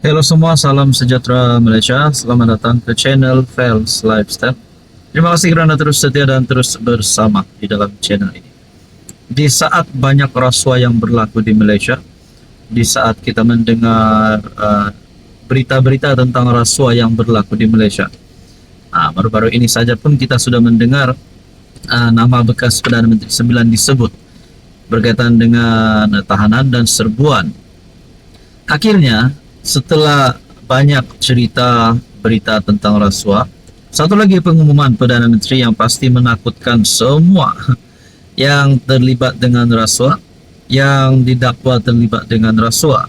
Halo semua, salam sejahtera Malaysia. Selamat datang ke channel Fels Lifestyle. Terima kasih kerana terus setia dan terus bersama di dalam channel ini. Di saat banyak rasuah yang berlaku di Malaysia, di saat kita mendengar berita-berita tentang rasuah yang berlaku di Malaysia, baru-baru ini saja pun kita sudah mendengar nama bekas Perdana Menteri Sembilan disebut berkaitan dengan tahanan dan serbuan. Akhirnya, setelah banyak cerita berita tentang rasuah, satu lagi pengumuman Perdana Menteri yang pasti menakutkan semua yang terlibat dengan rasuah, yang didakwa terlibat dengan rasuah.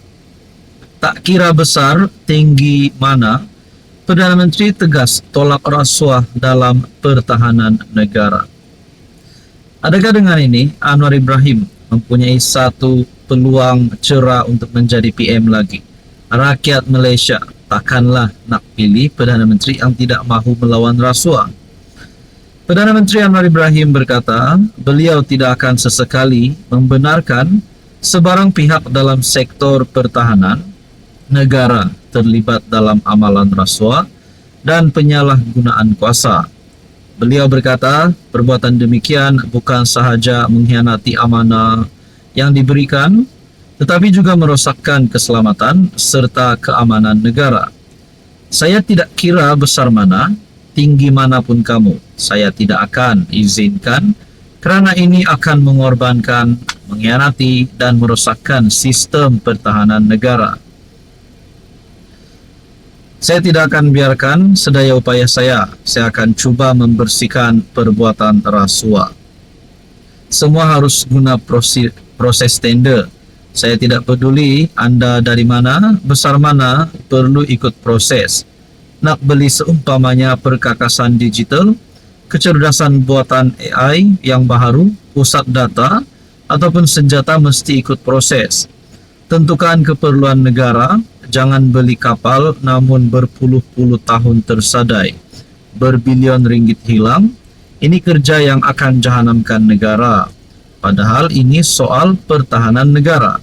Tak kira besar, tinggi mana, Perdana Menteri tegas tolak rasuah dalam pertahanan negara. Adakah dengan ini Anwar Ibrahim mempunyai satu peluang cerah untuk menjadi PM lagi? Rakyat Malaysia takkanlah nak pilih Perdana Menteri yang tidak mahu melawan rasuah. Perdana Menteri Anwar Ibrahim berkata, beliau tidak akan sesekali membenarkan sebarang pihak dalam sektor pertahanan negara terlibat dalam amalan rasuah dan penyalahgunaan kuasa. Beliau berkata, perbuatan demikian bukan sahaja mengkhianati amanah yang diberikan, tetapi juga merosakkan keselamatan serta keamanan negara. Saya tidak kira besar mana, tinggi manapun kamu, saya tidak akan izinkan kerana ini akan mengorbankan, mengkhianati dan merosakkan sistem pertahanan negara. Saya tidak akan biarkan sedaya upaya saya akan cuba membersihkan perbuatan rasuah. Semua harus guna proses tender. Saya tidak peduli anda dari mana, besar mana, perlu ikut proses. Nak beli seumpamanya perkakasan digital, kecerdasan buatan AI yang baru, pusat data, ataupun senjata mesti ikut proses. Tentukan keperluan negara, jangan beli kapal namun berpuluh-puluh tahun tersadai. Berbilion ringgit hilang, ini kerja yang akan jahanamkan negara. Padahal ini soal pertahanan negara.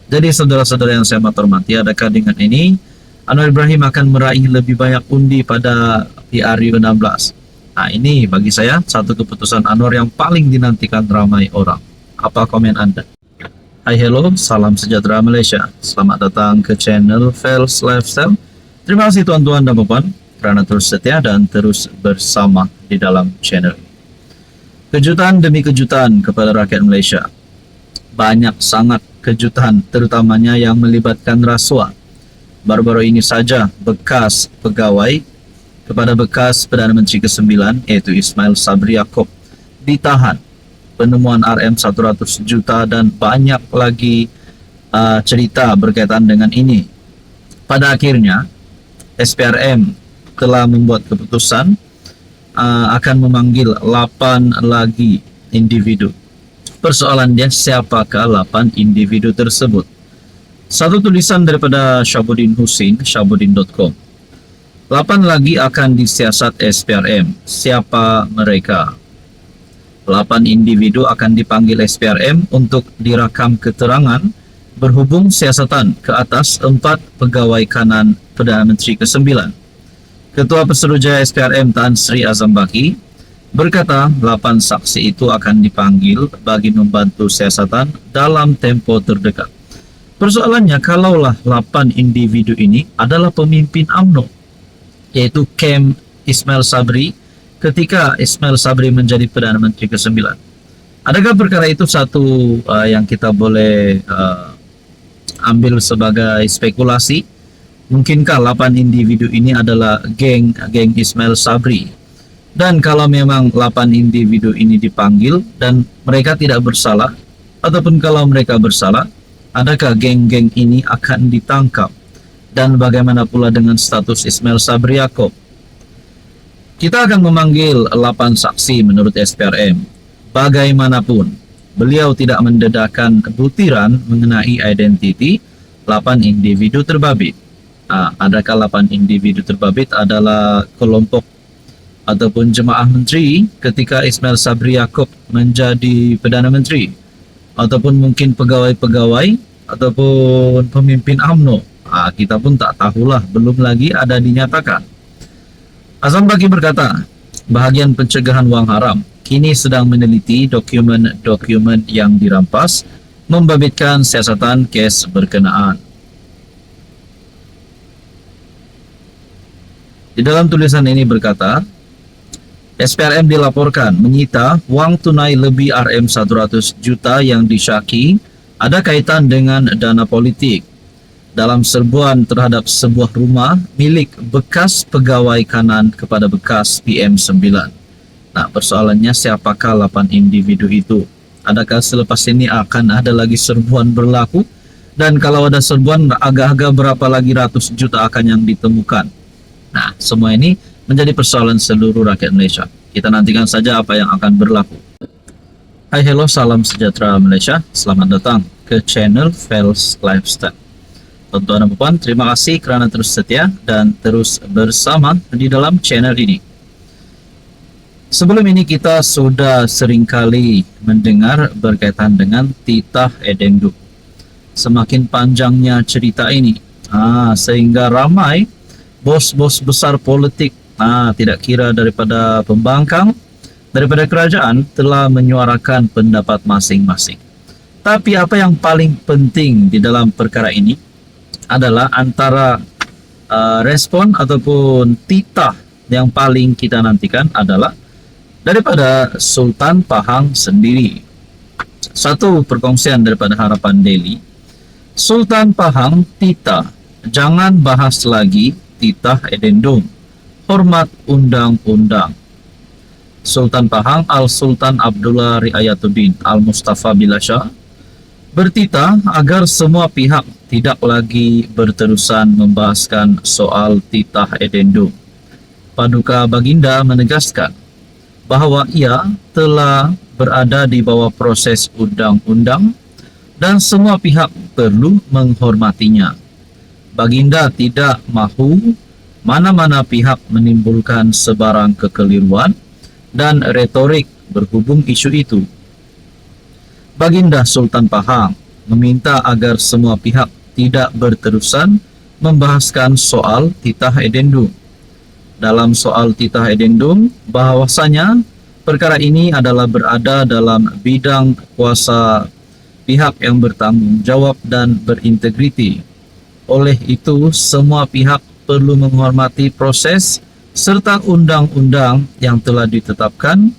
Jadi saudara-saudara yang saya hormati, adakah dengan ini Anwar Ibrahim akan meraih lebih banyak undi pada PRU 16? Ini bagi saya satu keputusan Anwar yang paling dinantikan ramai orang. Apa komen anda? Hai hello, salam sejahtera Malaysia. Selamat datang ke channel Fels Lifestyle. Terima kasih tuan-tuan dan puan kerana terus setia dan terus bersama di dalam channel ini. Kejutan demi kejutan kepada rakyat Malaysia. Banyak sangat kejutan, terutamanya yang melibatkan rasuah. Baru-baru ini saja bekas pegawai kepada bekas Perdana Menteri ke-9 iaitu Ismail Sabri Yaakob ditahan. Penemuan RM100 juta dan banyak lagi cerita berkaitan dengan ini. Pada akhirnya SPRM telah membuat keputusan akan memanggil 8 lagi individu. Persoalan dia, siapakah 8 individu tersebut? Satu tulisan daripada Syabuddin Husin, syabuddin.com. 8 lagi akan disiasat SPRM. Siapa mereka? 8 individu akan dipanggil SPRM untuk dirakam keterangan berhubung siasatan ke atas 4 pegawai kanan Perdana Menteri ke-9. Ketua Pesuruhjaya SPRM Tan Sri Azam Baki berkata 8 saksi itu akan dipanggil bagi membantu siasatan dalam tempoh terdekat. Persoalannya, kalaulah 8 individu ini adalah pemimpin UMNO, yaitu Kem Ismail Sabri, ketika Ismail Sabri menjadi Perdana Menteri ke-9. Adakah perkara itu satu yang kita boleh ambil sebagai spekulasi? Mungkinkah 8 individu ini adalah geng Ismail Sabri? Dan kalau memang 8 individu ini dipanggil dan mereka tidak bersalah, ataupun kalau mereka bersalah, adakah geng-geng ini akan ditangkap? Dan bagaimana pula dengan status Ismail Sabri Yaakob? Kita akan memanggil 8 saksi menurut SPRM. Bagaimanapun, beliau tidak mendedahkan butiran mengenai identiti 8 individu terbabit. Adakah 8 individu terbabit adalah kelompok ataupun jemaah menteri ketika Ismail Sabri Yaakob menjadi Perdana Menteri? Ataupun mungkin pegawai-pegawai ataupun pemimpin UMNO Kita pun tak tahulah, belum lagi ada dinyatakan. Azam Baki berkata, bahagian pencegahan wang haram kini sedang meneliti dokumen-dokumen yang dirampas, membabitkan siasatan kes berkenaan. Di dalam tulisan ini berkata, SPRM dilaporkan menyita wang tunai lebih Rm100 juta yang disyaki ada kaitan dengan dana politik dalam serbuan terhadap sebuah rumah milik bekas pegawai kanan kepada bekas PM9. Nah, persoalannya siapakah 8 individu itu? Adakah selepas ini akan ada lagi serbuan berlaku? Dan kalau ada serbuan, agak-agak berapa lagi ratus juta akan yang ditemukan? Nah, semua ini menjadi persoalan seluruh rakyat Malaysia. Kita nantikan saja apa yang akan berlaku. Hai, hello, salam sejahtera Malaysia. Selamat datang ke channel Fels Lifestyle. Tuan-tuan dan puan, terima kasih kerana terus setia dan terus bersama di dalam channel ini. Sebelum ini kita sudah seringkali mendengar berkaitan dengan titah edendum. Semakin panjangnya cerita ini, sehingga ramai bos-bos besar politik, tidak kira daripada pembangkang, daripada kerajaan, telah menyuarakan pendapat masing-masing. Tapi apa yang paling penting di dalam perkara ini adalah antara respon ataupun titah yang paling kita nantikan adalah daripada Sultan Pahang sendiri. Satu perkongsian daripada Harapan Daily, Sultan Pahang titah, jangan bahas lagi titah edendum, hormat undang-undang. Sultan Pahang Al-Sultan Abdullah Riayatuddin Al-Mustafa Bilasha bertitah agar semua pihak tidak lagi berterusan membahaskan soal titah edendum. Paduka Baginda menegaskan bahawa ia telah berada di bawah proses undang-undang dan semua pihak perlu menghormatinya. Baginda tidak mahu mana-mana pihak menimbulkan sebarang kekeliruan dan retorik berhubung isu itu. Baginda Sultan Pahang meminta agar semua pihak tidak berterusan membahaskan soal titah edendum. Dalam soal titah edendum, bahawasanya perkara ini adalah berada dalam bidang kuasa pihak yang bertanggung jawab dan berintegriti. Oleh itu, semua pihak perlu menghormati proses serta undang-undang yang telah ditetapkan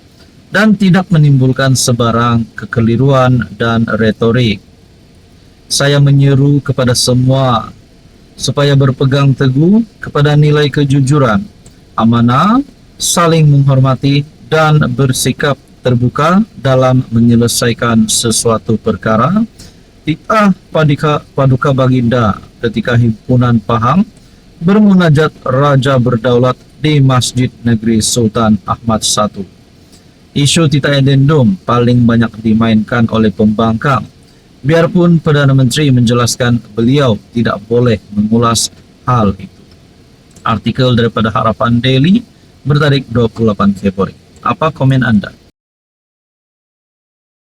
dan tidak menimbulkan sebarang kekeliruan dan retorik. Saya menyeru kepada semua supaya berpegang teguh kepada nilai kejujuran, amanah, saling menghormati dan bersikap terbuka dalam menyelesaikan sesuatu perkara. Titah Paduka Baginda ketika Himpunan Pahang bermunajat Raja Berdaulat di Masjid Negeri Sultan Ahmad I. Isu titah edendum paling banyak dimainkan oleh pembangkang. Biarpun Perdana Menteri menjelaskan beliau tidak boleh mengulas hal itu. Artikel daripada Harapan Daily bertarik 28 Februari. Apa komen anda?